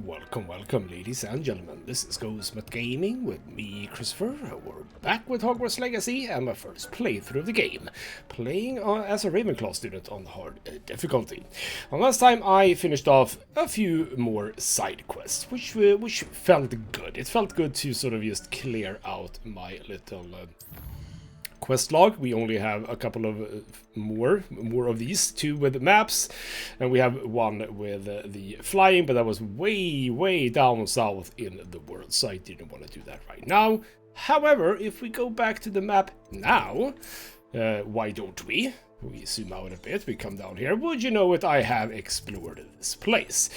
Welcome, ladies and gentlemen. This is ghostmutgaming with me, Christopher. We're back with Hogwarts Legacy and my first playthrough of the game, playing as a Ravenclaw student on hard difficulty. And last time I finished off a few more side quests, which felt good. It felt good to sort of just clear out my little quest log. We only have a couple of more of these, two with the maps, and we have one with the flying, but that was way down south in the world, so I didn't want to do that right now. However, if we go back to the map now, why don't we? We zoom out a bit, we come down here. Would you know it, I have explored this place.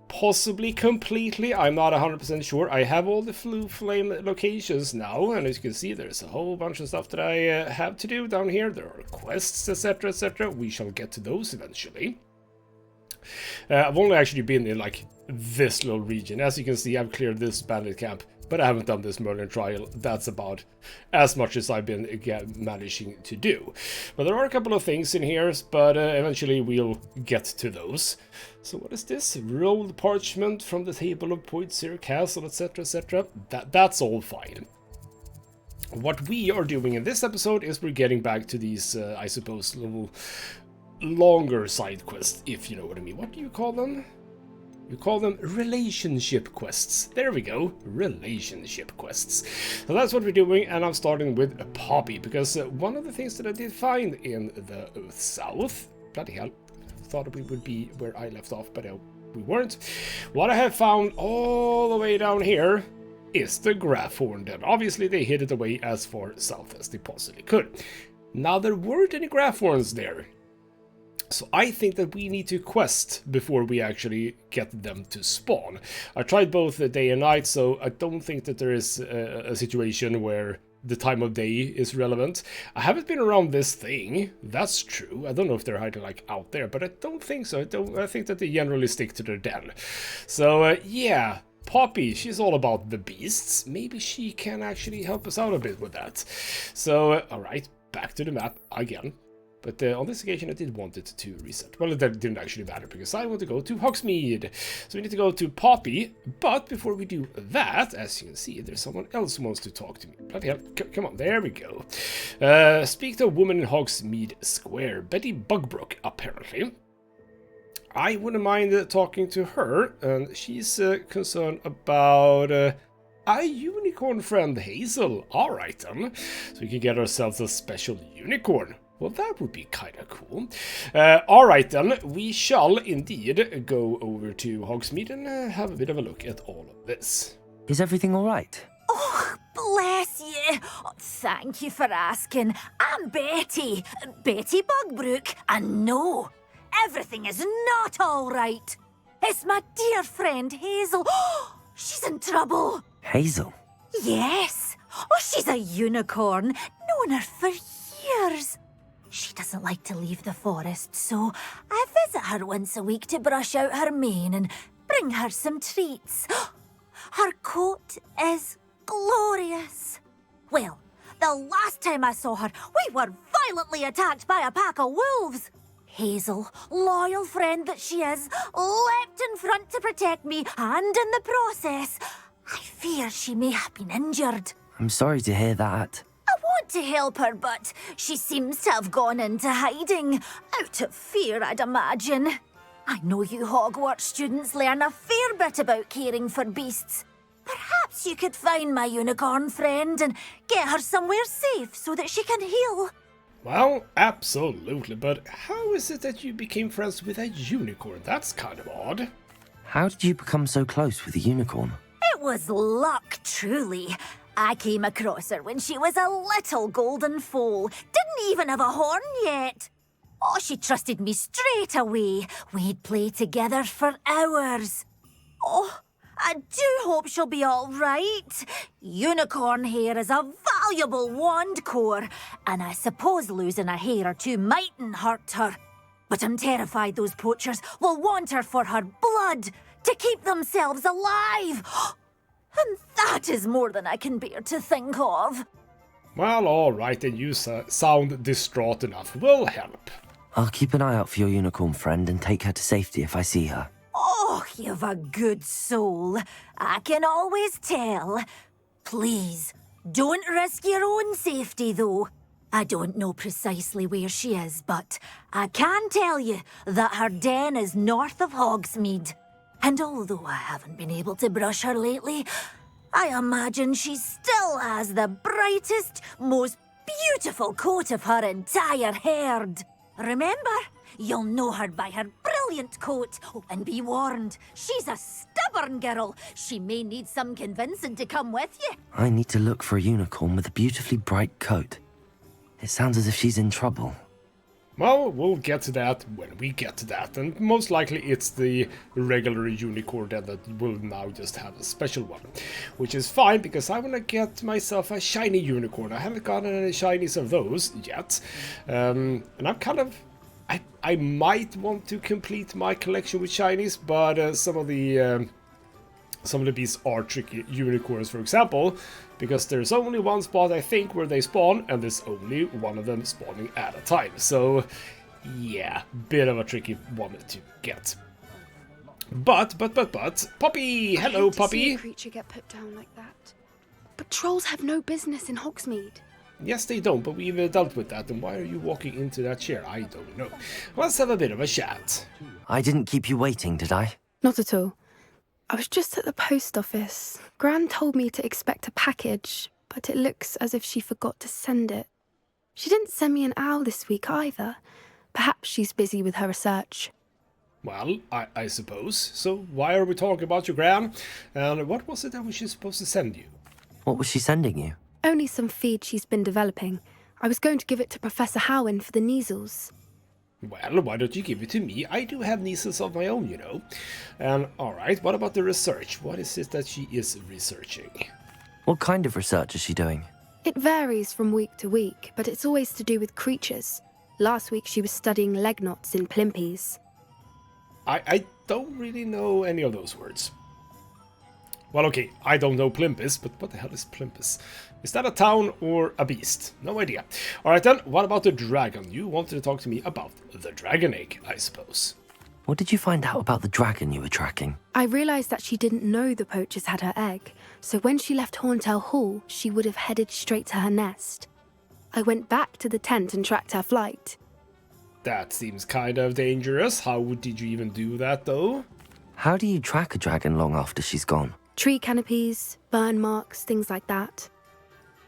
Possibly completely, I'm not 100% sure. I have all the flame locations now, and as you can see, there's a whole bunch of stuff that I have to do down here. There are quests, etc, etc. We shall get to those eventually. I've only actually been in like this little region. As you can see, I've cleared this bandit camp, but I haven't done this Merlin trial. That's about as much as I've been managing to do. But there are a couple of things in here, but eventually we'll get to those. So what is this? Rolled parchment from the table of Poitsir Castle, etc, etc. That's all fine. What we are doing in this episode is we're getting back to these, I suppose, little longer side quests, if you know what I mean. What do you call them? You call them relationship quests. There we go, relationship quests. So that's what we're doing, and I'm starting with a Poppy, because one of the things that I did find in the south, bloody hell, thought we would be where I left off, but we weren't. What I have found all the way down here is the Graphorn Den. Obviously, they hid it away as far south as they possibly could. Now, there weren't any Graphorns there. So I think that we need to quest before we actually get them to spawn. I tried both day and night, so I don't think that there is a situation where the time of day is relevant. I haven't been around this thing, that's true. I don't know if they're hiding like out there, but I don't think so. I think that they generally stick to their den. So yeah, Poppy, she's all about the beasts. Maybe she can actually help us out a bit with that. So alright, back to the map again. But on this occasion I did want it to reset. Well, that didn't actually matter because I want to go to Hogsmeade. So we need to go to Poppy. But before we do that, as you can see, there's someone else who wants to talk to me. Bloody hell, come on, there we go. Speak to a woman in Hogsmeade Square. Betty Bugbrook, apparently. I wouldn't mind talking to her. And she's concerned about a unicorn friend, Hazel. Alright then. So we can get ourselves a special unicorn. Well, that would be kind of cool. Alright then, we shall indeed go over to Hogsmeade and have a bit of a look at all of this. Is everything alright? Oh, bless you. Oh, thank you for asking. I'm Betty. Betty Bugbrook. And no, everything is not alright. It's my dear friend Hazel. Oh, she's in trouble. Hazel? Yes. Oh, she's a unicorn. Known her for years. She doesn't like to leave the forest, so I visit her once a week to brush out her mane and bring her some treats. Her coat is glorious. Well, the last time I saw her, we were violently attacked by a pack of wolves. Hazel, loyal friend that she is, leapt in front to protect me, and in the process, I fear she may have been injured. I'm sorry to hear that. I want to help her, but she seems to have gone into hiding. Out of fear, I'd imagine. I know you Hogwarts students learn a fair bit about caring for beasts. Perhaps you could find my unicorn friend and get her somewhere safe so that she can heal. Well, absolutely, but how is it that you became friends with a unicorn? That's kind of odd. How did you become so close with a unicorn? It was luck, truly. I came across her when she was a little golden foal. Didn't even have a horn yet. Oh, she trusted me straight away. We'd play together for hours. Oh, I do hope she'll be all right. Unicorn hair is a valuable wand core, and I suppose losing a hair or two mightn't hurt her. But I'm terrified those poachers will want her for her blood to keep themselves alive. And that is more than I can bear to think of. Well, alright, then you sound distraught enough. We'll help. I'll keep an eye out for your unicorn friend and take her to safety if I see her. Oh, you've a good soul. I can always tell. Please, don't risk your own safety, though. I don't know precisely where she is, but I can tell you that her den is north of Hogsmeade. And although I haven't been able to brush her lately, I imagine she still has the brightest, most beautiful coat of her entire herd. Remember, you'll know her by her brilliant coat. Oh, and be warned, she's a stubborn girl. She may need some convincing to come with you. I need to look for a unicorn with a beautifully bright coat. It sounds as if she's in trouble. Well, we'll get to that when we get to that, and most likely it's the regular unicorn that will now just have a special one. Which is fine, because I want to get myself a shiny unicorn. I haven't gotten any shinies of those yet, and I'm kind of... I might want to complete my collection with shinies, but some of the beasts are tricky. Unicorns, for example, because there's only one spot, I think, where they spawn, and there's only one of them spawning at a time. So, yeah, bit of a tricky one to get. But, Poppy! Hello, Poppy! I hate to see a creature get put down like that. But trolls have no business in Hogsmeade. Yes, they don't, but we've dealt with that, and why are you walking into that chair? I don't know. Let's have a bit of a chat. I didn't keep you waiting, did I? Not at all. I was just at the post office. Gran told me to expect a package, but it looks as if she forgot to send it. She didn't send me an owl this week either. Perhaps she's busy with her research. Well, I suppose. So why are we talking about your gran? And what was it that she was supposed to send you? What was she sending you? Only some feed she's been developing. I was going to give it to Professor Howin for the measles. Well, why don't you give it to me? I do have nieces of my own, you know. And, alright, what about the research? What is it that she is researching? What kind of research is she doing? It varies from week to week, but it's always to do with creatures. Last week she was studying leg knots in plimpies. I don't really know any of those words. Well, okay, I don't know Plimpis, but what the hell is Plimpis? Is that a town or a beast? No idea. Alright then, what about the dragon? You wanted to talk to me about the dragon egg, I suppose. What did you find out about the dragon you were tracking? I realised that she didn't know the poachers had her egg, so when she left Horntail Hall, she would have headed straight to her nest. I went back to the tent and tracked her flight. That seems kind of dangerous. How did you even do that, though? How do you track a dragon long after she's gone? Tree canopies, burn marks, things like that.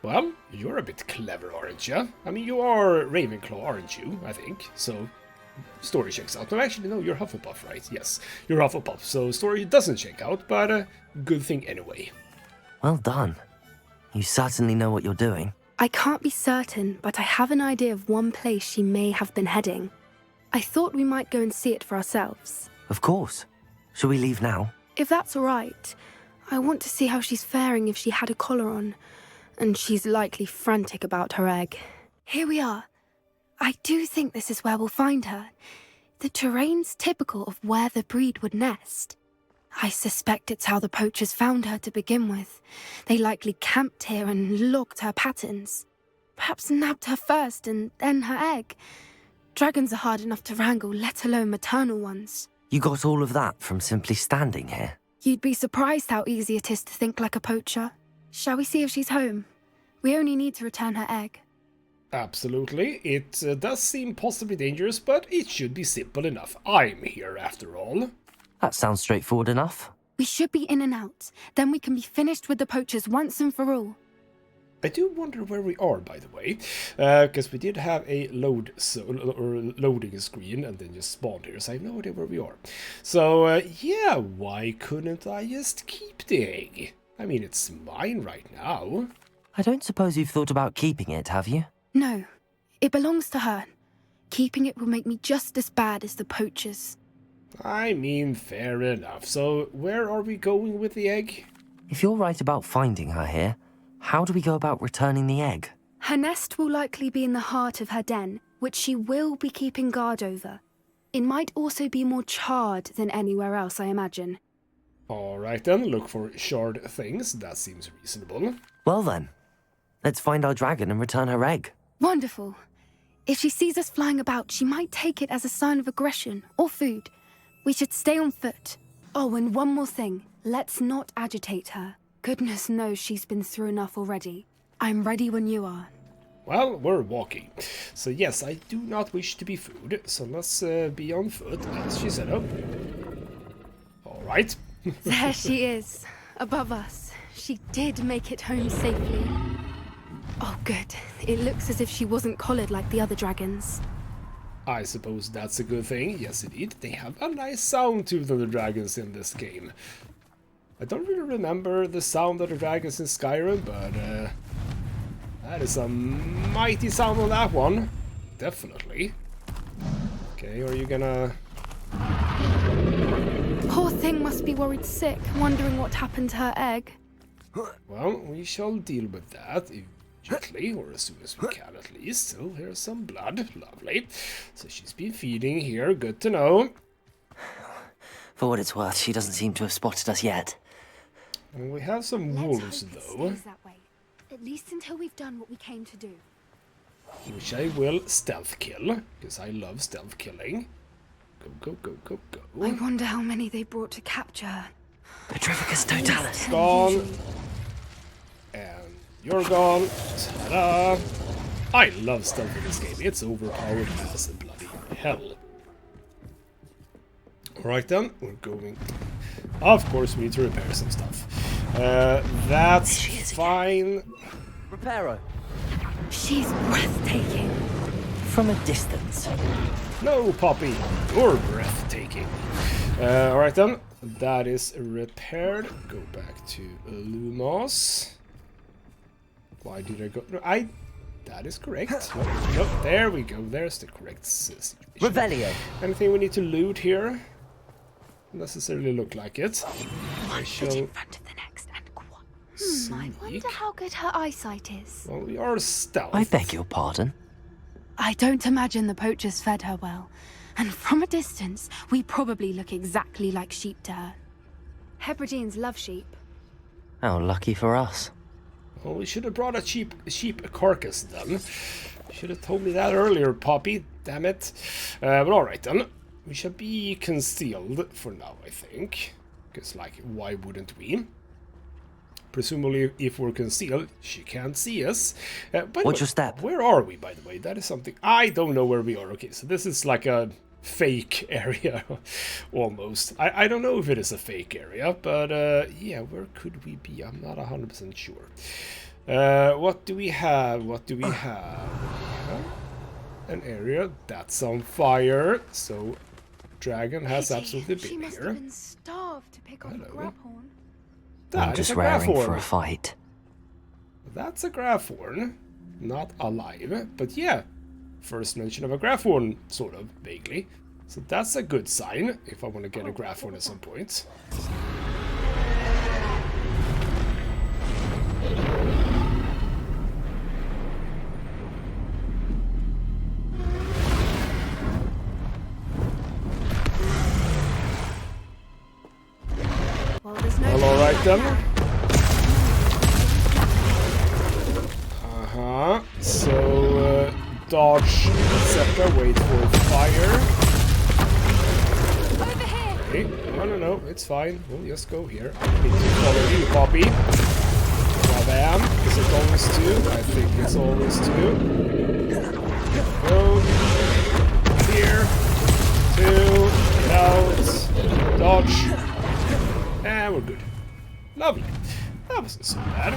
Well, you're a bit clever, aren't you? I mean, you are Ravenclaw, aren't you? I think. So, story checks out. No, actually, no, you're Hufflepuff, right? Yes, you're Hufflepuff, so story doesn't check out, but good thing anyway. Well done. You certainly know what you're doing. I can't be certain, but I have an idea of one place she may have been heading. I thought we might go and see it for ourselves. Of course. Shall we leave now? If that's all right. I want to see how she's faring if she had a collar on. And she's likely frantic about her egg. Here we are. I do think this is where we'll find her. The terrain's typical of where the breed would nest. I suspect it's how the poachers found her to begin with. They likely camped here and logged her patterns. Perhaps nabbed her first and then her egg. Dragons are hard enough to wrangle, let alone maternal ones. You got all of that from simply standing here? You'd be surprised how easy it is to think like a poacher. Shall we see if she's home? We only need to return her egg. Absolutely. It does seem possibly dangerous, but it should be simple enough. I'm here after all. That sounds straightforward enough. We should be in and out. Then we can be finished with the poachers once and for all. I do wonder where we are, by the way, because we did have a loading screen and then just spawned here, so I have no idea where we are. So, yeah, why couldn't I just keep the egg? I mean, it's mine right now. I don't suppose you've thought about keeping it, have you? No, it belongs to her. Keeping it will make me just as bad as the poachers. I mean, fair enough. So, where are we going with the egg? If you're right about finding her here, how do we go about returning the egg? Her nest will likely be in the heart of her den, which she will be keeping guard over. It might also be more charred than anywhere else, I imagine. Alright then, look for shard things. That seems reasonable. Well then, let's find our dragon and return her egg. Wonderful. If she sees us flying about, she might take it as a sign of aggression or food. We should stay on foot. Oh, and one more thing. Let's not agitate her. Goodness knows she's been through enough already. I'm ready when you are. Well, we're walking. So yes, I do not wish to be food. So let's be on foot, as she said. Oh. Alright. There she is, above us. She did make it home safely. Oh, good. It looks as if she wasn't collared like the other dragons. I suppose that's a good thing. Yes, indeed. They have a nice sound to the dragons in this game. I don't really remember the sound of the dragons in Skyrim, but that is a mighty sound on that one. Definitely. Okay, are you gonna... Poor thing must be worried sick, wondering what happened to her egg. Well, we shall deal with that gently, or as soon as we can at least. So here's some blood. Lovely. So she's been feeding here. Good to know. For what it's worth, she doesn't seem to have spotted us yet. And we have some wolves, though. That way. At least until we've done what we came to do. Which I will stealth kill, because I love stealth killing. Go, go, go, go, go. I wonder how many they brought to capture her. Petrificus totalis. Gone. And you're gone. Ta-da! I love stealth in this game. It's overpowered as a bloody hell. Alright then, we're going... Of course we need to repair some stuff. That's fine. Reparo. She's breathtaking. From a distance. No, Poppy, you're breathtaking. Alright then, that is repaired. Go back to Lumos. Why did I go? No, that is correct. Nope, there we go. There's the correct situation. Revelio. Anything we need to loot here? Necessarily look like it. One foot in front of the next and I wonder how good her eyesight is. Well, we are stealth. I beg your pardon. I don't imagine the poachers fed her well. And from a distance, we probably look exactly like sheep to her. Hebrideans love sheep. How lucky for us. Well, we should have brought a sheep carcass then. Should have told me that earlier, Poppy. Damn it. But alright then. We shall be concealed for now, I think. Because, like, why wouldn't we? Presumably, if we're concealed, she can't see us. What's your step? Where are we, by the way? That is something... I don't know where we are. Okay, so this is like a fake area, almost. I don't know if it is a fake area, but yeah, where could we be? I'm not 100% sure. What do we have? What do we have? An area that's on fire, so dragon has absolutely been she must here. have been starved to pick off a grabhorn. I'm just raring for a fight. That's a grabhorn, not alive, but yeah, first mention of a grabhorn, sort of, vaguely. So that's a good sign, if I want to get a grabhorn at some point. Well, alright then. So, dodge, etc. Wait for fire. Over here! Okay. No, it's fine. We'll just go here. I need to follow you, Poppy. Bam. Is it always two? I think it's always two. Go. Here. Two. Get out. Dodge. And we're good. Lovely. That wasn't so bad.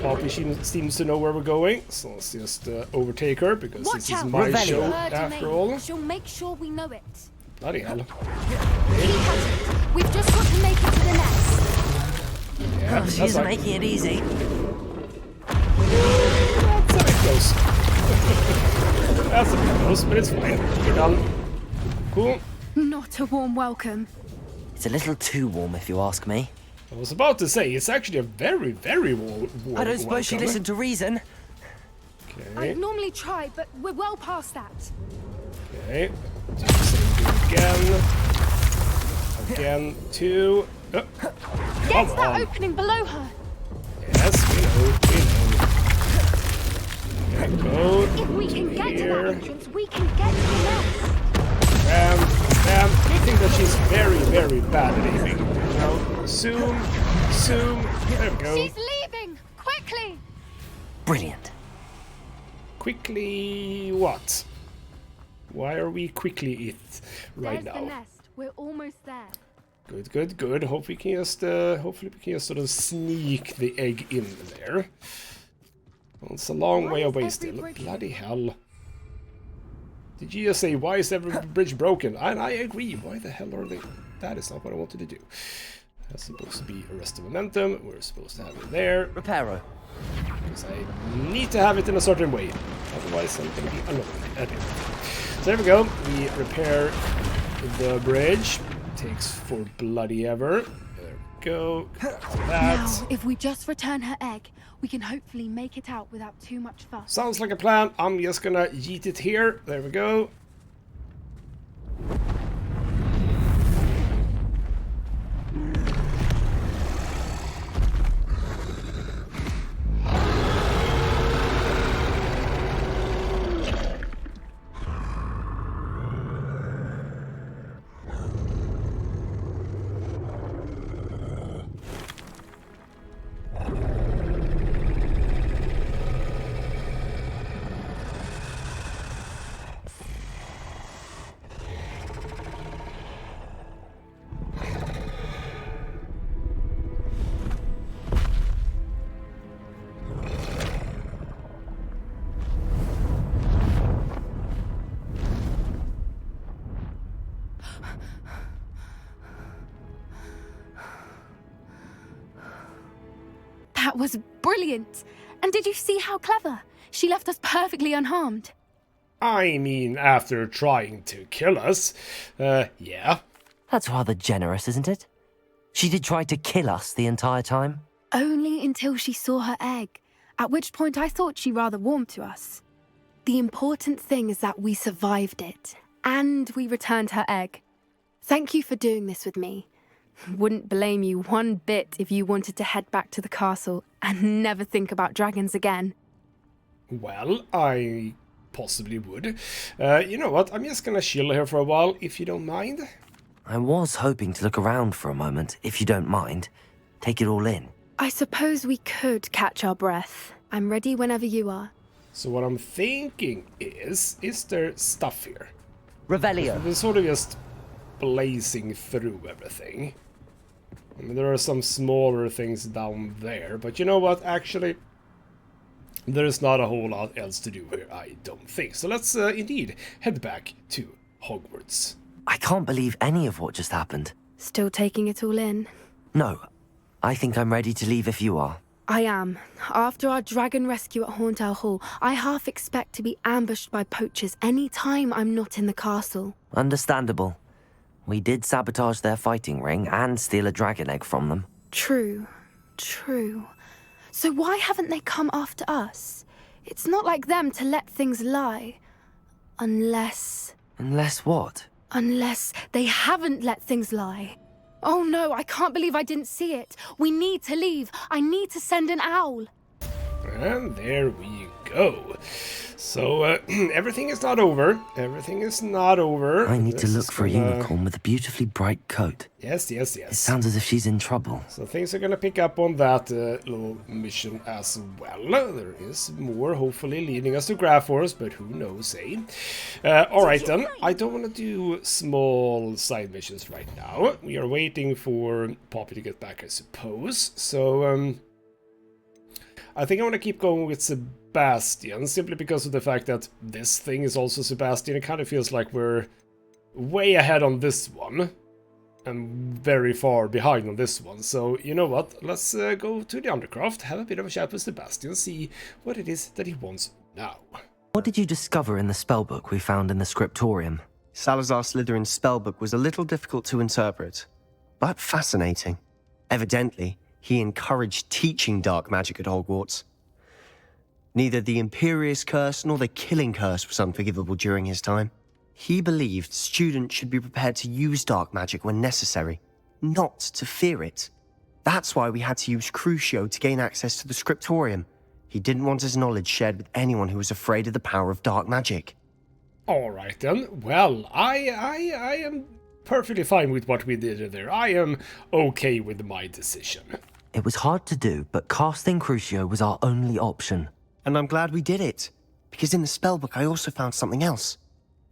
Poppy seems to know where we're going, so let's just overtake her, because this is my show after all. She'll make sure we know it. Bloody hell. We've just got to make it to the nest. Yeah, Oh, she's making it easy. That's a bit close. That's a bit close, but it's fine. We're done. Cool. Not a warm welcome. It's a little too warm, if you ask me. I was about to say, it's actually a very, very warm I don't suppose she listened to reason. Okay. I'd normally try, but we're well past that. Okay. Do the same thing again. Again, two. Get to that opening below her. Yes, we know. Okay, go. If we can get to that entrance, we can get to the nest. And I think that she's very, very bad at aiming. Now, zoom, zoom. There we go. She's leaving! Quickly! Brilliant. Quickly, what? Why are we quickly it right There's now? the nest. We're almost there. Good, good, good. Hope we can just, hopefully we can just sort of sneak the egg in there. Well, it's a long way away still. Bloody hell. Did you just say, why is every bridge broken? And I agree. Why the hell are they? That is not what I wanted to do. That's supposed to be arrest of momentum. We're supposed to have it there. Reparo. Because I need to have it in a certain way. Otherwise, I'm going to be annoyed at it. So there we go. We repair the bridge. Takes for bloody ever. There we go. Back to that. Now, if we just return her egg, we can hopefully make it out without too much fuss. Sounds like a plan. I'm just gonna yeet it here. There we go. That was brilliant! And did you see how clever? She left us perfectly unharmed. I mean, after trying to kill us, yeah. That's rather generous, isn't it? She did try to kill us the entire time. Only until she saw her egg, at which point I thought she rather warmed to us. The important thing is that we survived it, and we returned her egg. Thank you for doing this with me. Wouldn't blame you one bit if you wanted to head back to the castle and never think about dragons again. Well, I possibly would. You know what? I'm just gonna chill here for a while, if you don't mind. I was hoping to look around for a moment, if you don't mind. Take it all in. I suppose we could catch our breath. I'm ready whenever you are. So what I'm thinking is there stuff here? Revelio. We're sort of just blazing through everything. I mean, there are some smaller things down there, but you know what? Actually, there's not a whole lot else to do here, I don't think. So let's indeed head back to Hogwarts. I can't believe any of what just happened. Still taking it all in? No, I think I'm ready to leave if you are. I am. After our dragon rescue at Hauntowl Hall, I half expect to be ambushed by poachers any time I'm not in the castle. Understandable. We did sabotage their fighting ring and steal a dragon egg from them. True. True. So why haven't they come after us? It's not like them to let things lie. Unless what? Unless they haven't let things lie. Oh no, I can't believe I didn't see it. We need to leave. I need to send an owl. And there we go. So, everything is not over. Everything is not over. I need to look for a unicorn with a beautifully bright coat. Yes, yes, yes. It sounds as if she's in trouble. So things are gonna pick up on that little mission as well. There is more, hopefully, leading us to Grafforce, but who knows, eh? Alright then, I don't want to do small side missions right now. We are waiting for Poppy to get back, I suppose. So, I think I want to keep going with Sebastian, simply because of the fact that this thing is also Sebastian. It kind of feels like we're way ahead on this one, and very far behind on this one. So, you know what? Let's go to the Undercroft, have a bit of a chat with Sebastian, see what it is that he wants now. What did you discover in the spellbook we found in the scriptorium? Salazar Slytherin's spellbook was a little difficult to interpret, but fascinating. Evidently, he encouraged teaching dark magic at Hogwarts. Neither the Imperious Curse nor the Killing Curse was unforgivable during his time. He believed students should be prepared to use dark magic when necessary, not to fear it. That's why we had to use Crucio to gain access to the scriptorium. He didn't want his knowledge shared with anyone who was afraid of the power of dark magic. Alright then. Well, I am perfectly fine with what we did there. I am okay with my decision. It was hard to do, but casting Crucio was our only option. And I'm glad we did it, because in the spellbook I also found something else.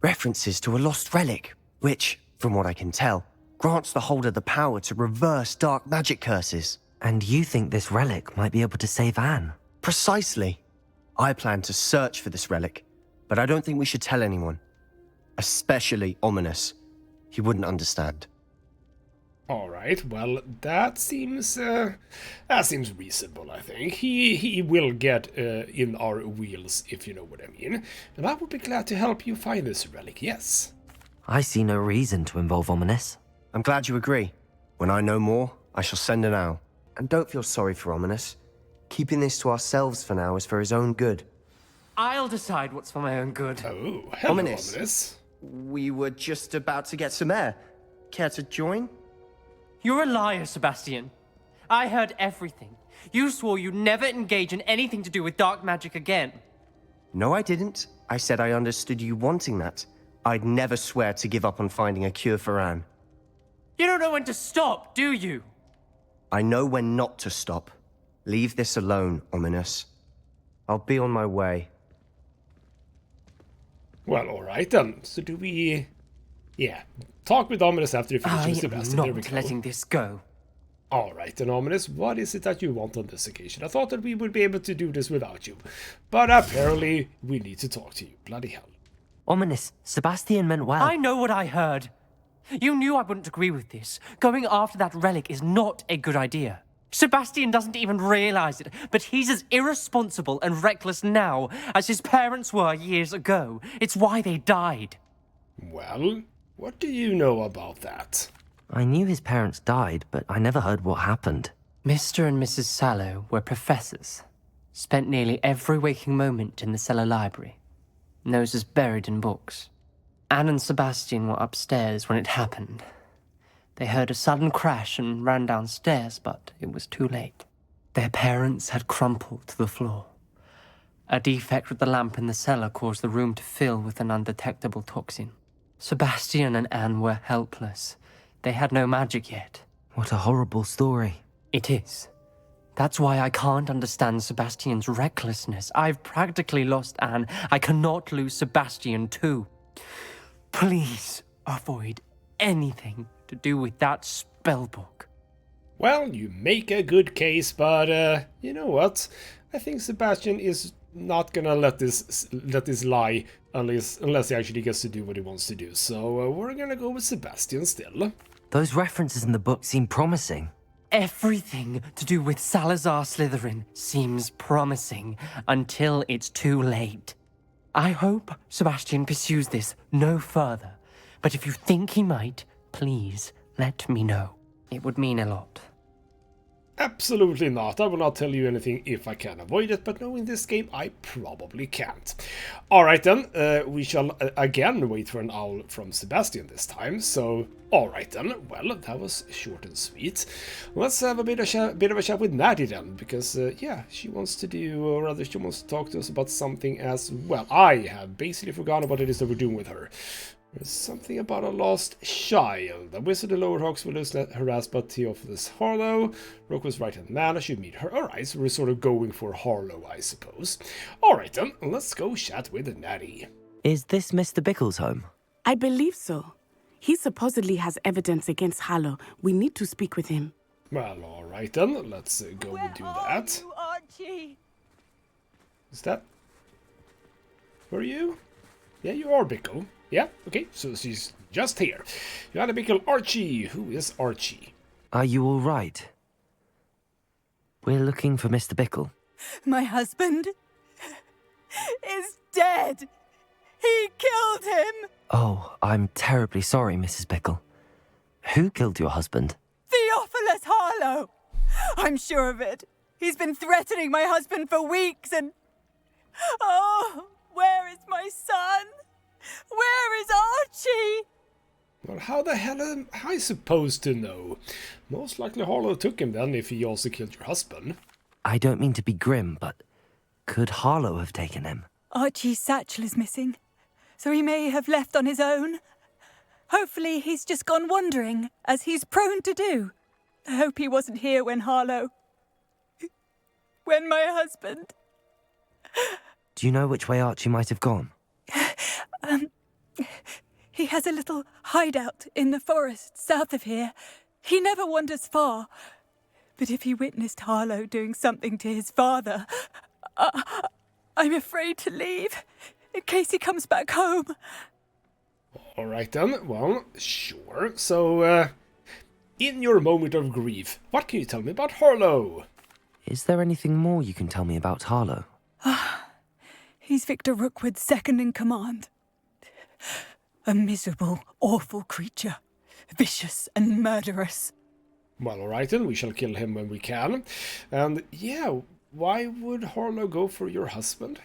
References to a lost relic, which, from what I can tell, grants the holder the power to reverse dark magic curses. And you think this relic might be able to save Anne? Precisely. I plan to search for this relic, but I don't think we should tell anyone. Especially Ominous. He wouldn't understand. Alright, well, that seems reasonable, I think. He will get in our wheels, if you know what I mean. And I would be glad to help you find this relic, yes. I see no reason to involve Ominous. I'm glad you agree. When I know more, I shall send an owl. And don't feel sorry for Ominous. Keeping this to ourselves for now is for his own good. I'll decide what's for my own good. Oh, hello, Ominous. Ominous. We were just about to get some air. Care to join? You're a liar, Sebastian. I heard everything. You swore you'd never engage in anything to do with dark magic again. No, I didn't. I said I understood you wanting that. I'd never swear to give up on finding a cure for Anne. You don't know when to stop, do you? I know when not to stop. Leave this alone, Ominous. I'll be on my way. Well, alright then. So do we... Yeah. Talk with Ominous after you finish with I am Sebastian. There we not go. letting this go. Alright then, Ominous, what is it that you want on this occasion? I thought that we would be able to do this without you. But apparently, we need to talk to you. Bloody hell. Ominous, Sebastian meant well. I know what I heard. You knew I wouldn't agree with this. Going after that relic is not a good idea. Sebastian doesn't even realize it, but he's as irresponsible and reckless now as his parents were years ago. It's why they died. Well, what do you know about that? I knew his parents died, but I never heard what happened. Mr. and Mrs. Sallow were professors. Spent nearly every waking moment in the cellar library. Noses buried in books. Anne and Sebastian were upstairs when it happened. They heard a sudden crash and ran downstairs, but it was too late. Their parents had crumpled to the floor. A defect with the lamp in the cellar caused the room to fill with an undetectable toxin. Sebastian and Anne were helpless. They had no magic yet. What a horrible story. It is. That's why I can't understand Sebastian's recklessness. I've practically lost Anne. I cannot lose Sebastian too. Please avoid anything to do with that spellbook. Well, you make a good case, but you know what? I think Sebastian is not gonna let this lie unless he actually gets to do what he wants to do. So we're gonna go with Sebastian still. Those references in the book seem promising. Everything to do with Salazar Slytherin seems promising until it's too late. I hope Sebastian pursues this no further, but if you think he might, please let me know. It would mean a lot. Absolutely not. I will not tell you anything if I can avoid it, but knowing this game, I probably can't. Alright then, we shall again wait for an owl from Sebastian this time, so alright then. Well, that was short and sweet. Let's have a bit of a chat with Natty then, because yeah, she wants to do, or rather she wants to talk to us about something as well. I have basically forgotten what it is that we're doing with her. There's something about a lost child. A wizard in Lower Hawks was harassed by Theophilus Harlow. Rook was right-hand man. I should meet her. Alright, so we're sort of going for Harlow, I suppose. Alright then, let's go chat with Natty. Is this Mr. Bickle's home? I believe so. He supposedly has evidence against Harlow. We need to speak with him. Well, alright then, let's go and do that. You, Archie? Is that... Where are you? Yeah, you are Bickle. Yeah, okay, so she's just here. Johanna Bickle, Archie. Who is Archie? Are you all right? We're looking for Mr. Bickle. My husband is dead. He killed him. Oh, I'm terribly sorry, Mrs. Bickle. Who killed your husband? Theophilus Harlow. I'm sure of it. He's been threatening my husband for weeks and... Oh, where is my son? Where is Archie? Well, how the hell am I supposed to know? Most likely Harlow took him then, if he also killed your husband. I don't mean to be grim, but could Harlow have taken him? Archie's satchel is missing. so he may have left on his own. Hopefully he's just gone wandering, as he's prone to do. I hope he wasn't here when when my husband... Do you know which way Archie might have gone? He has a little hideout in the forest south of here. He never wanders far. But if he witnessed Harlow doing something to his father, I'm afraid to leave, in case he comes back home. All right then, well, sure. So, in your moment of grief, what can you tell me about Harlow? Is there anything more you can tell me about Harlow? He's Victor Rookwood's second in command. A miserable, awful creature. Vicious and murderous. Well, all right then, we shall kill him when we can. And yeah, why would Harlow go for your husband?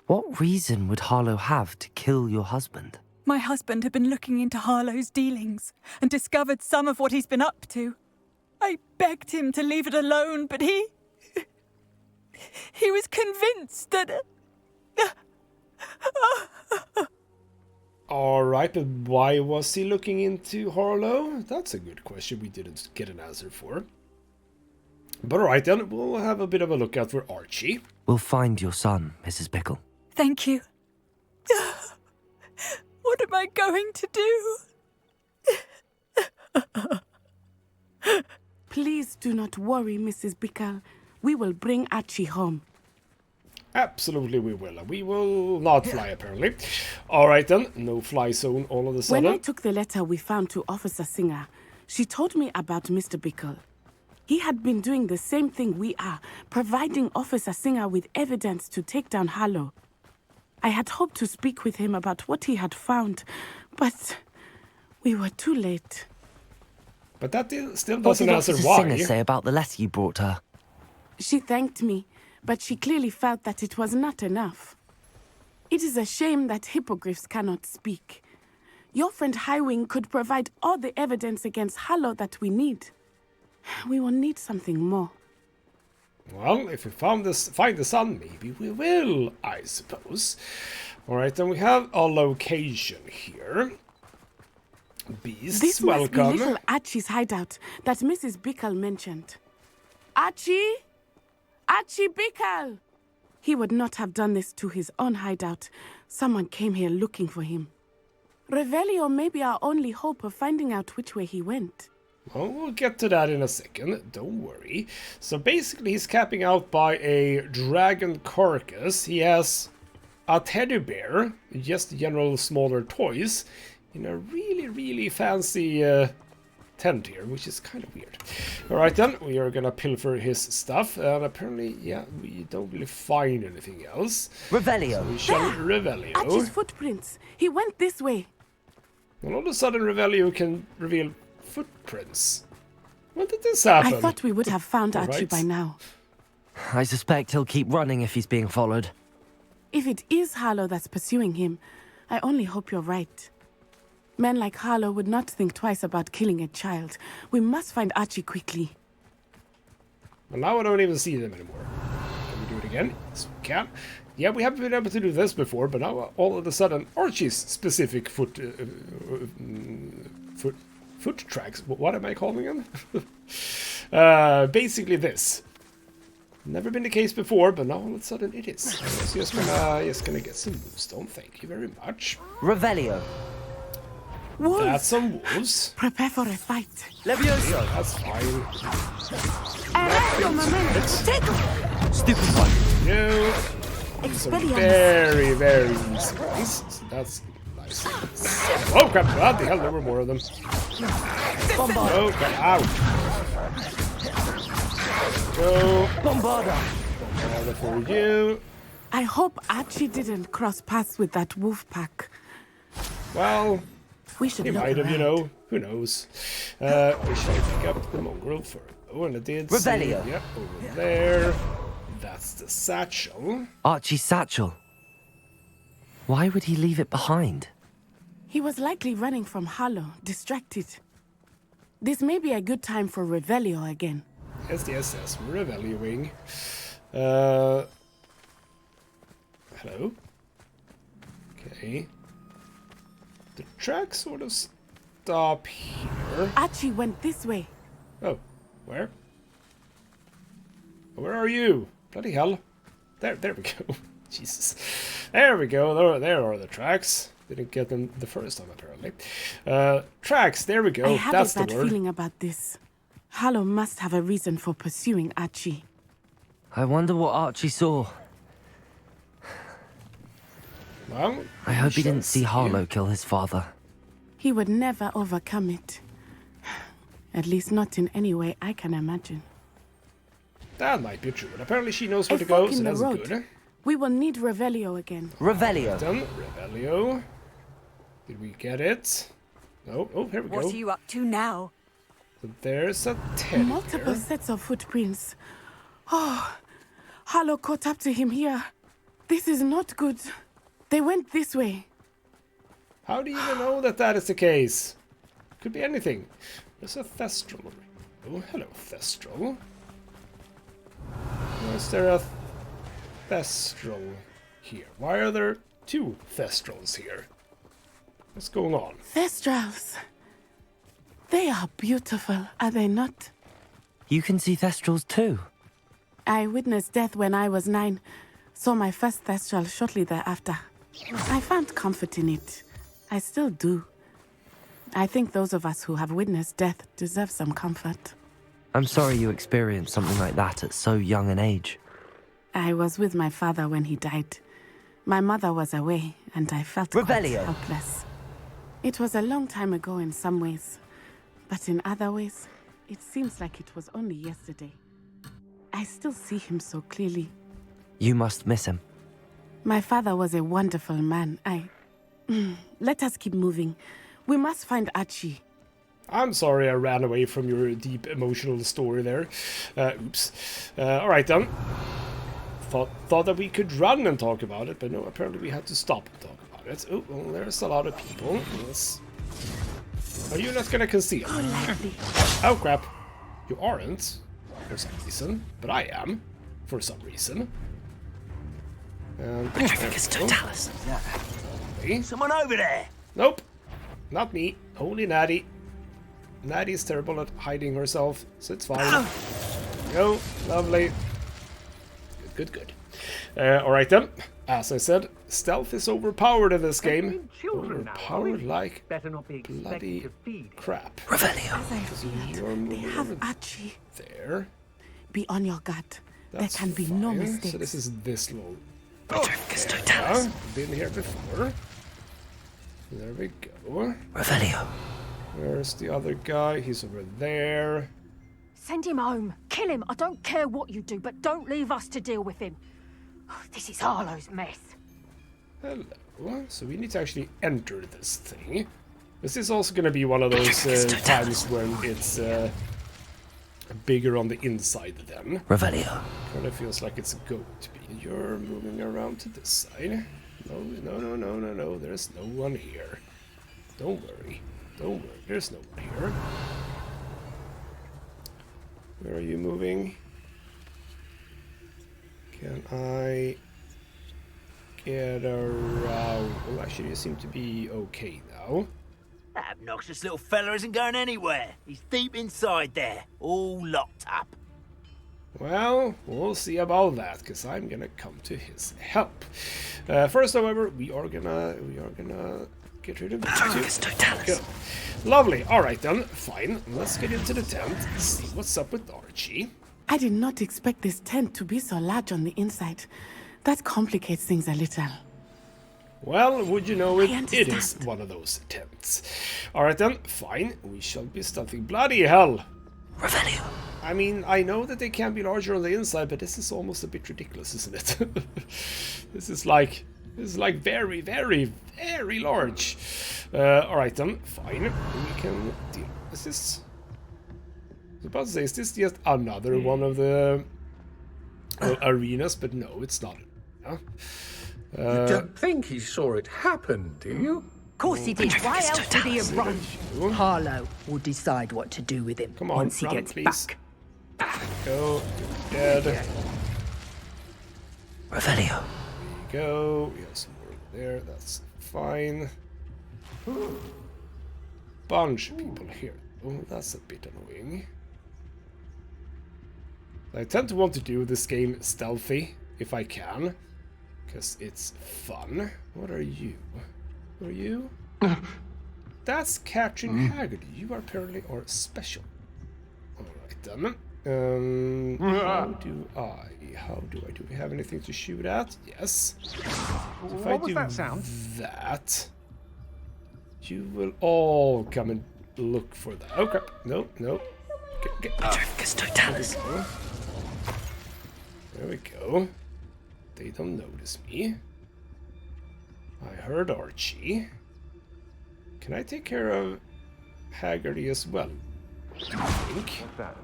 What reason would Harlow have to kill your husband? My husband had been looking into Harlow's dealings and discovered some of what he's been up to. I begged him to leave it alone, but he was convinced that... Alright, but why was he looking into Harlow? That's a good question we didn't get an answer for. But alright then, we'll have a bit of a look out for Archie. We'll find your son, Mrs. Bickle. Thank you. What am I going to do? Please do not worry, Mrs. Bickle. We will bring Archie home. Absolutely we will. We will not fly, apparently. Alright then, no fly zone all of a sudden. When I took the letter we found to Officer Singer, she told me about Mr. Bickle. He had been doing the same thing we are, providing Officer Singer with evidence to take down Harlow. I had hoped to speak with him about what he had found, but we were too late. But that still What doesn't did answer Officer why. Singer say about the letter you brought her? She thanked me, but she clearly felt that it was not enough. It is a shame that hippogriffs cannot speak. Your friend Highwing could provide all the evidence against Harlow that we need. We will need something more. Well, if we find the sun, maybe we will, I suppose. Alright, then we have a location here. Beasts, This welcome. must be little Archie's hideout that Mrs. Bickle mentioned. Archie? Archie Bickle! He would not have done this to his own hideout. Someone came here looking for him. Revelio may be our only hope of finding out which way he went. Well, we'll get to that in a second, don't worry. So basically he's camping out by a dragon carcass. He has a teddy bear, just general smaller toys, in a really, really fancy tent here, which is kind of weird. Alright then, we are gonna pilfer his stuff, and apparently, yeah, we don't really find anything else. Revelio. So we shall Revelio. Archie's footprints. He went this way. And all of a sudden Revelio can reveal footprints. When did this happen? I thought we would have found Archie Right. by now. I suspect he'll keep running if he's being followed. If it is Harlow that's pursuing him, I only hope you're right. Men like Harlow would not think twice about killing a child. We must find Archie quickly. Well, now I don't even see them anymore. Can we do it again? Yes, we can. Yeah, we haven't been able to do this before, but now all of a sudden, Archie's specific foot tracks. What am I calling them? Basically this. Never been the case before, but now all of a sudden it is. So just gonna get some moonstone. Thank you very much. Revelio. Wolves! That's some wolves. Prepare for a fight. Levioso. That's fine. Stupid one. You. Some very, very easy ones. So that's nice. Oh crap! What the hell? There were more of them. Oh crap! Ow! Go. Bombarda. Bombarda for you. I hope Archie didn't cross paths with that wolf pack. Well, We should he look might have, you around. know. Who knows? We shall pick up the mongrel for. Oh, and I did see. Revelio. Yep, over there. That's the satchel. Archie's satchel. Why would he leave it behind? He was likely running from Harlow, distracted. This may be a good time for Revelio again. Yes, we're evaluating. Hello? Okay. The tracks sort of stop here. Archie went this way. Oh, where? Where are you? Bloody hell. There we go. Jesus. There we go. There are the tracks. Didn't get them the first time, apparently. Tracks, there we go. I have That's a bad the word. feeling about this. Harlow must have a reason for pursuing Archie. I wonder what Archie saw. Well, I hope he shall didn't see Harlow kill his father. He would never overcome it. At least not in any way I can imagine. That might be true. And apparently she knows where A to go, fork so in the that's road. good. We will need Revelio again. Revelio. Done. Revelio. Did we get it? No. Oh, here we What go. are you up to now? So there's a teddy Multiple bear. sets of footprints. Oh, Harlow caught up to him here. This is not good. They went this way. How do you even know that that is the case? Could be anything. There's a Thestral. Oh, hello, Thestral. Why is there a Thestral here? Why are there two Thestrals here? What's going on? Thestrals. They are beautiful, are they not? You can see Thestrals too. I witnessed death when I was 9. Saw my first Thestral shortly thereafter. I found comfort in it. I still do. I think those of us who have witnessed death deserve some comfort. I'm sorry you experienced something like that at so young an age. I was with my father when he died. My mother was away, and I felt quite Revelio. helpless. It was a long time ago in some ways, but in other ways, it seems like it was only yesterday. I still see him so clearly. You must miss him. My father was a wonderful man. Let us keep moving. We must find Archie. I'm sorry I ran away from your deep emotional story there. Oops. Alright then. Thought that we could run and talk about it, but no, apparently we had to stop and talk about it. Oh, well, there's a lot of people. Yes. Are you not gonna conceal? Oh crap. You aren't, for some reason, but I am, for some reason. Totalis. Someone over there! Nope. Not me. Only Natty. Natty is terrible at hiding herself, so it's fine. Go. Lovely. Good. Alright then. As I said, stealth is overpowered in this game. Overpowered like Better not be expected bloody to feed. crap. Revelio. As I see You're it, they moving have over Archie. there. Be on your guard. That's there can be no fine. mistakes. So this is this little. Totalis. Been here before. There we go. Revelio. Where's the other guy? He's over there. Send him home. Kill him. I don't care what you do, but don't leave us to deal with him. Oh, this is Harlow's mess. Hello. So we need to actually enter this thing. This is also going to be one of those times when it's bigger on the inside then. Revelio. Kind of feels like it's going to be. You're moving around to this side. No. There's no one here. Don't worry. There's no one here. Where are you moving? Can I get around? Oh, actually, you seem to be okay now. That obnoxious little fella isn't going anywhere. He's deep inside there, all locked up. Well, we'll see about that, because I'm gonna come to his help. First, however, we are gonna get rid of this too. Good. Lovely. All right then. Fine. Let's get into the tent. See what's up with Archie. I did not expect this tent to be so large on the inside. That complicates things a little. Well, would you know it? I It is understand. one of those tents. All right then. Fine. We shall be stealthy. Bloody hell. Revelio. I mean, I know that they can be larger on the inside, but this is almost a bit ridiculous, isn't it? This is like very, very, very large. All right then, fine. We can deal. Is this? I was about to say, is this just another one of the arenas? But no, it's not. You don't think he saw it happen, do you? Of course he did. Why else would he have run? Harlow will decide what to do with him Come on, once he run, gets please. back. Go, you're dead. Revelio. Go. We have some more there. That's fine. Bunch of people here. Oh, that's a bit annoying. I tend to want to do this game stealthy, if I can. Because it's fun. What are you? Who are you? That's Catherine Haggerty. You are apparently are special. Alright then. How do we have anything to shoot at? Yes. So if What I was do that sound? that, you will all come and look for that. Oh crap. No, no. There we go. They don't notice me. I heard Archie. Can I take care of Haggerty as well? Do you think? What's that?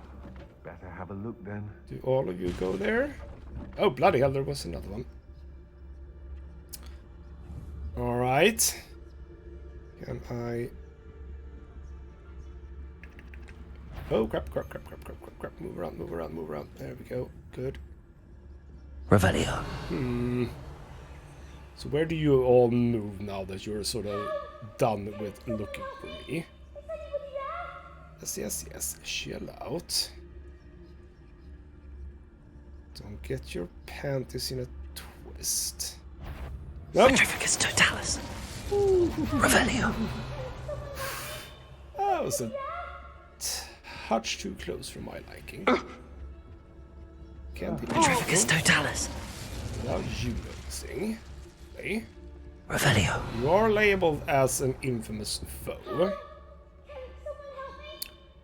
Better have a look then. Do all of you go there? Oh, bloody hell, there was another one. Alright. Can I... Oh, crap. Move around. There we go. Good. Revelio. So where do you all move now that you're sort of done with looking for me? Yes. Chill out. Don't get your panties in a twist. Nope. Petrificus totalis. Revelio. That was a touch too close for my liking. Can't be Petrificus totalis. without you noticing. Okay. Revelio. You are labeled as an infamous foe.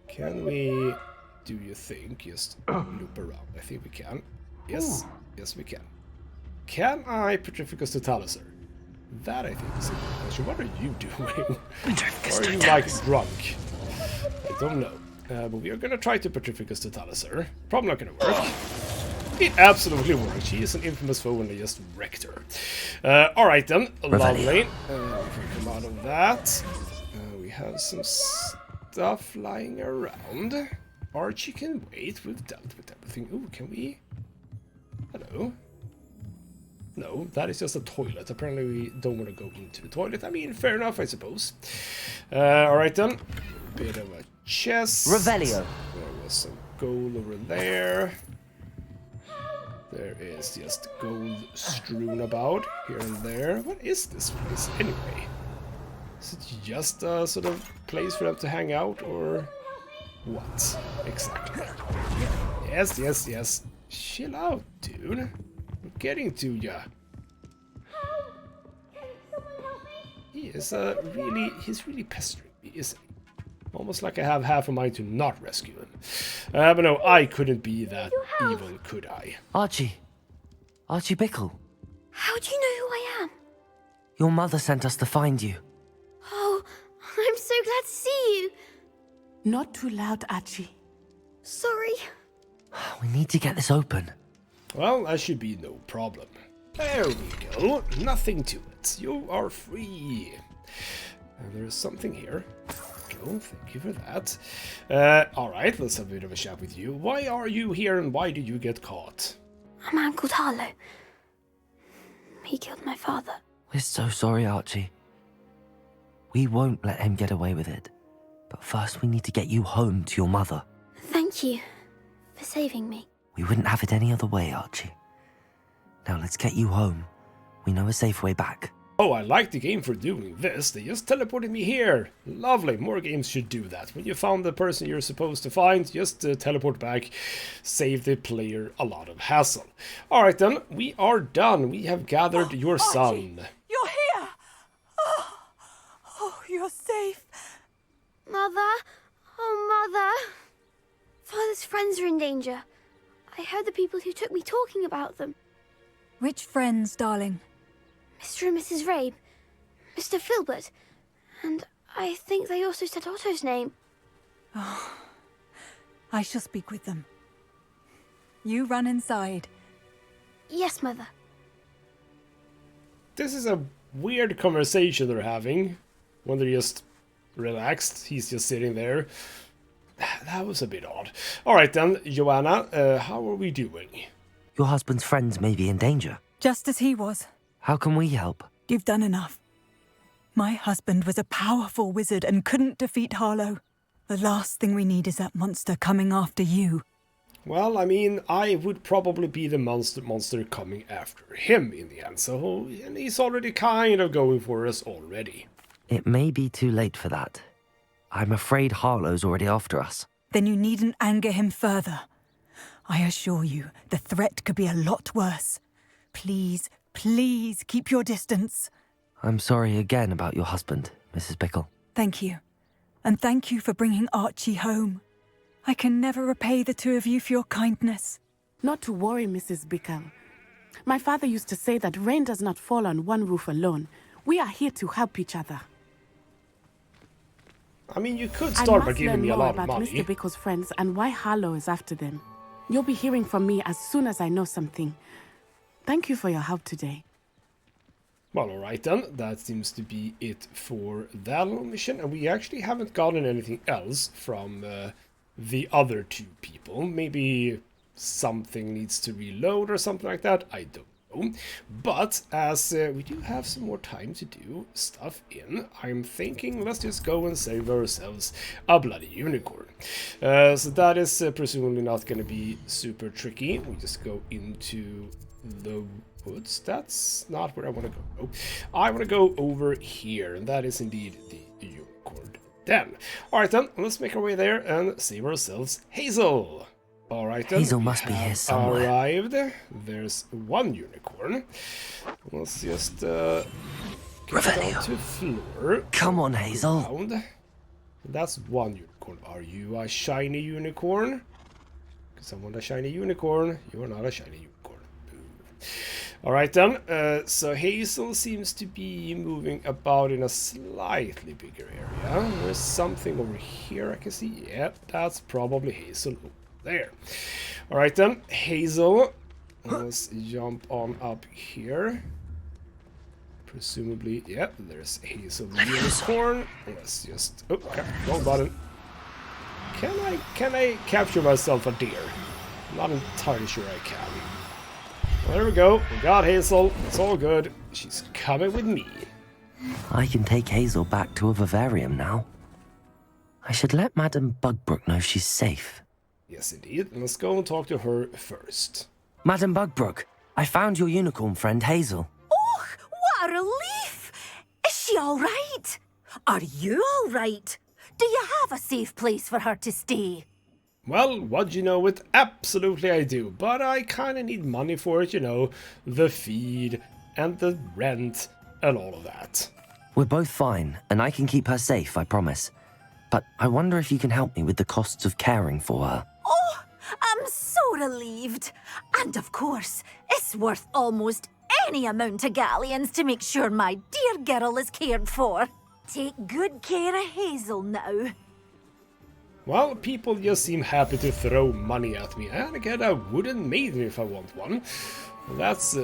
Can we, do you think, just loop around? I think we can. Yes, we can. Can I Petrificus totalis her? That I think is a good question. What are you doing? Are you like drunk? I don't know. But we are gonna try to Petrificus totalis her. Probably not gonna work. It absolutely worked. She is an infamous foe and I just wrecked her. Alright then, lovely. We can come out of that. We have some stuff lying around. Archie can wait, we've dealt with everything. Ooh, can we? Hello? No, that is just a toilet. Apparently we don't want to go into the toilet. I mean, fair enough, I suppose. Alright then. Bit of a chest. Revelio. There was some gold over there. There is just gold strewn about here and there. What is this place anyway? Is it just a sort of place for them to hang out or what exactly? Yes. Chill out, dude. I'm getting to ya. He's really pestering me, isn't he? Almost like I have half a mind to not rescue him. But no, I couldn't be that evil, could I? Archie Bickle. How do you know who I am? Your mother sent us to find you. Oh, I'm so glad to see you. Not too loud, Archie. Sorry. We need to get this open. Well, that should be no problem. There we go. Nothing to it. You are free. There is something here. Go. Thank you for that. Alright, let's have a bit of a chat with you. Why are you here and why did you get caught? A man called Harlow. He killed my father. We're so sorry, Archie. We won't let him get away with it. But first we need to get you home to your mother. Thank you for saving me. We wouldn't have it any other way, Archie. Now let's get you home. We know a safe way back. Oh, I like the game for doing this. They just teleported me here. Lovely. More games should do that. When you found the person you're supposed to find, just teleport back. Save the player a lot of hassle. Alright then, we are done. We have gathered your Archie, son. You're here! Oh, you're safe. Mother? Oh, Mother. Father's friends are in danger. I heard the people who took me talking about them. Which friends, darling? Mr. and Mrs. Rabe, Mr. Filbert, and I think they also said Otto's name. Oh, I shall speak with them. You run inside. Yes, Mother. This is a weird conversation they're having. When they're just relaxed. He's just sitting there. That was a bit odd. Alright then, Joanna, how are we doing? Your husband's friends may be in danger. Just as he was. How can we help? You've done enough. My husband was a powerful wizard and couldn't defeat Harlow. The last thing we need is that monster coming after you. Well, I mean, I would probably be the monster coming after him in the end, so and he's already kind of going for us already. It may be too late for that. I'm afraid Harlow's already after us. Then you needn't anger him further. I assure you, the threat could be a lot worse. Please, please keep your distance. I'm sorry again about your husband, Mrs. Bickle. Thank you. And thank you for bringing Archie home. I can never repay the two of you for your kindness. Not to worry, Mrs. Bickle. My father used to say that rain does not fall on one roof alone. We are here to help each other. I mean, you could start by giving me a lot of money. I must learn more about Mr. Bickle's friends and why Harlow is after them. You'll be hearing from me as soon as I know something. Thank you for your help today. Well, alright then. That seems to be it for that little mission. And we actually haven't gotten anything else from the other two people. Maybe something needs to reload or something like that. I don't know. But as we do have some more time to do stuff in, I'm thinking let's just go and save ourselves a bloody unicorn. So that is presumably not going to be super tricky. We just go into the woods. That's not where I want to go. I want to go over here, and that is indeed the unicorn den. Alright then, let's make our way there and save ourselves Hazel. Alright then, Hazel must be here somewhere. Arrived. There's one unicorn. Let's just get down to floor. Come on, Hazel. Around. That's one unicorn. Are you a shiny unicorn? Because I want a shiny unicorn. You are not a shiny unicorn. Alright then, so Hazel seems to be moving about in a slightly bigger area. There's something over here I can see. Yep, that's probably Hazel over there. Alright then, Hazel. Let's jump on up here. Presumably, yep, there's Hazel the unicorn. Let's just... Oh, okay, wrong button. Can I capture myself a deer? I'm not entirely sure I can. Well, there we go. We got Hazel. It's all good. She's coming with me. I can take Hazel back to a vivarium now. I should let Madame Bugbrook know she's safe. Yes, indeed. Let's go and talk to her first. Madame Bugbrook, I found your unicorn friend Hazel. Oh, what a relief! Is she all right? Are you all right? Do you have a safe place for her to stay? Well, what'd you know it? Absolutely I do, but I kinda need money for it, you know, the feed and the rent and all of that. We're both fine, and I can keep her safe, I promise. But I wonder if you can help me with the costs of caring for her. Oh, I'm so relieved. And of course, it's worth almost any amount of galleons to make sure my dear girl is cared for. Take good care of Hazel now. Well, people just seem happy to throw money at me, and I get a wooden maiden if I want one. Well, that's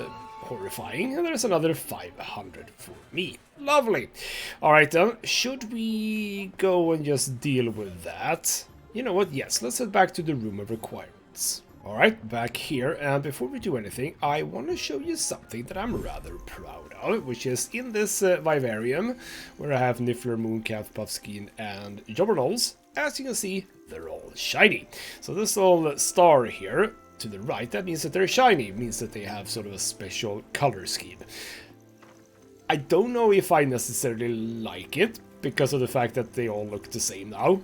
horrifying, and there's another 500 for me. Lovely. Alright then, should we go and just deal with that? You know what, yes, let's head back to the room of requirements. Alright, back here, and before we do anything, I want to show you something that I'm rather proud of, which is in this vivarium, where I have Niffler, Mooncalf, Puffskein, and Jobberknolls. As you can see, they're all shiny. So this little star here to the right, that means that they're shiny. It means that they have sort of a special color scheme. I don't know if I necessarily like it, because of the fact that they all look the same now,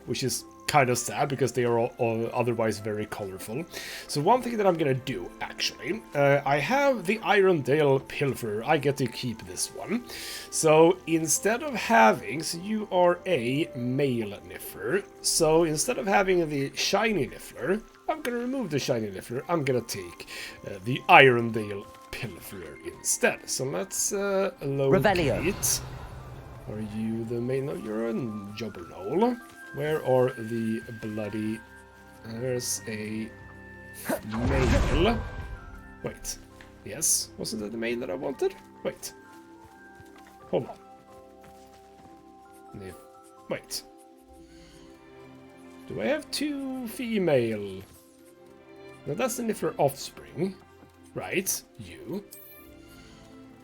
which is kind of sad because they are all otherwise very colorful. So one thing that I'm gonna do, actually, I have the Irondale Pilferer. I get to keep this one. So instead of having, so you are a male Niffler, so instead of having the shiny Niffler, I'm gonna remove the shiny Niffler. I'm gonna take the Irondale Pilferer instead. So let's locate. Are you the male? No, you're a Jobberknoll. Where are the bloody... There's a male. Wait. Yes? Wasn't that the male that I wanted? Wait. Hold on. Wait. Do I have two female? No, that's the Niffler offspring. Right. You.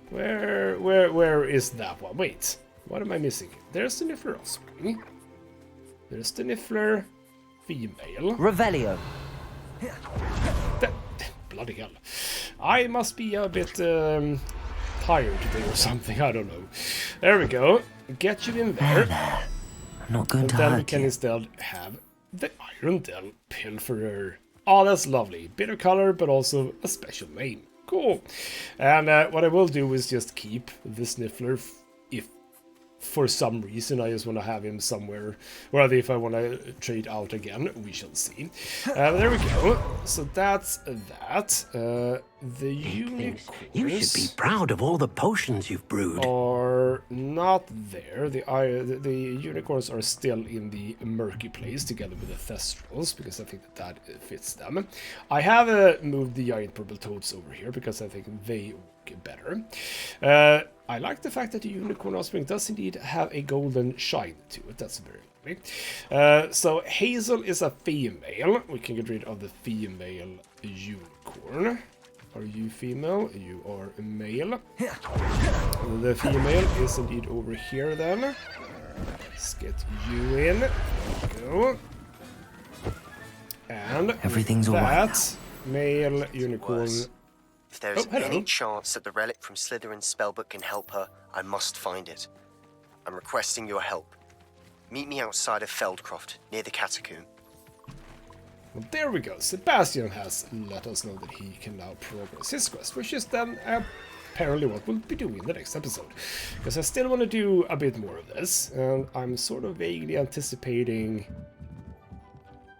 Where is that one? Wait, what am I missing? There's the Niffler offspring. There's the Niffler female. Revelio. Bloody hell. I must be a bit tired today or something, I don't know. There we go. Get you in there. I'm not going to hurt you. Then we can instead have the Irondale Pilferer. Oh, that's lovely. Bit of color, but also a special name. Cool. And what I will do is just keep the Sniffler if for some reason I just want to have him somewhere, or if I want to trade out again, we shall see. There we go. So that's that. The unicorns, you should be proud of all the potions you've brewed. Are not there. The unicorns are still in the murky place together with the thestrals, because I think that fits them. I have moved the giant purple toads over here because I think they work better. I like the fact that the unicorn offspring does indeed have a golden shine to it. That's very lovely. So Hazel is a female. We can get rid of the female unicorn. Are you female? You are a male. The female is indeed over here then. Let's get you in. There we go. And everything's all right now. Male unicorn. If there is any chance that the relic from Slytherin's spellbook can help her, I must find it. I'm requesting your help. Meet me outside of Feldcroft, near the catacomb. Well, there we go. Sebastian has let us know that he can now progress his quest, which is then apparently what we'll be doing in the next episode. Because I still want to do a bit more of this, and I'm sort of vaguely anticipating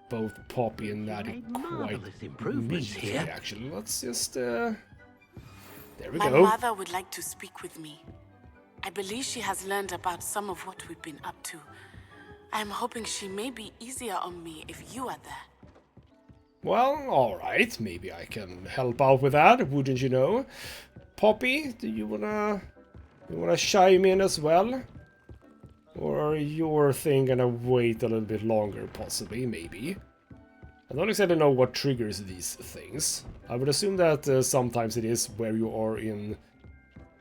both Poppy and Natty quite immediately, actually. Let's just, there we go. My mother would like to speak with me. I believe she has learned about some of what we've been up to. I'm hoping she may be easier on me if you are there. Well, alright, maybe I can help out with that, wouldn't you know? Poppy, do you wanna chime in as well? Or are your thing gonna wait a little bit longer, possibly, maybe? I don't exactly know what triggers these things. I would assume that sometimes it is where you are in,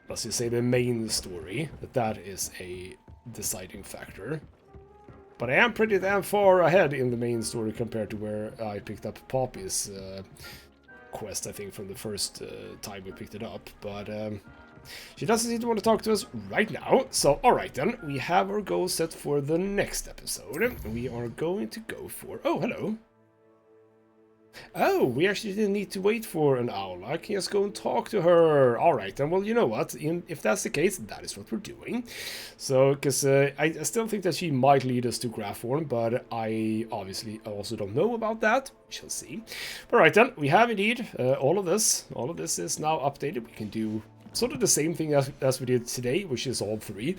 let's just say, the main story, that is a deciding factor. But I am pretty damn far ahead in the main story compared to where I picked up Poppy's quest, I think, from the first time we picked it up. But she doesn't seem to want to talk to us right now. So, alright then, we have our goal set for the next episode. We are going to go for... Oh, hello. Oh, we actually didn't need to wait for an owl. I can just go and talk to her. Alright then, well, you know what? If that's the case, that is what we're doing. So, because I still think that she might lead us to Graphorn, but I obviously also don't know about that. We shall see. Alright then, we have indeed all of this. All of this is now updated. We can do sort of the same thing as we did today, which is all three.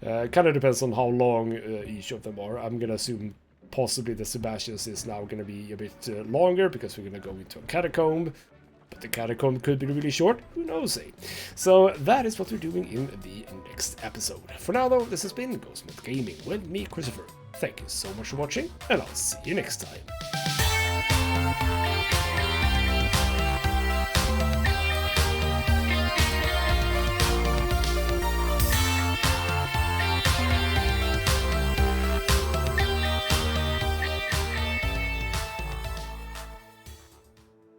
Kind of depends on how long each of them are. I'm gonna assume possibly the Sebastian's is now going to be a bit longer because we're going to go into a catacomb, but the catacomb could be really short, who knows, eh? So that is what we're doing in the next episode. For now though, this has been ghostmutgaming with me, Christopher. Thank you so much for watching, and I'll see you next time.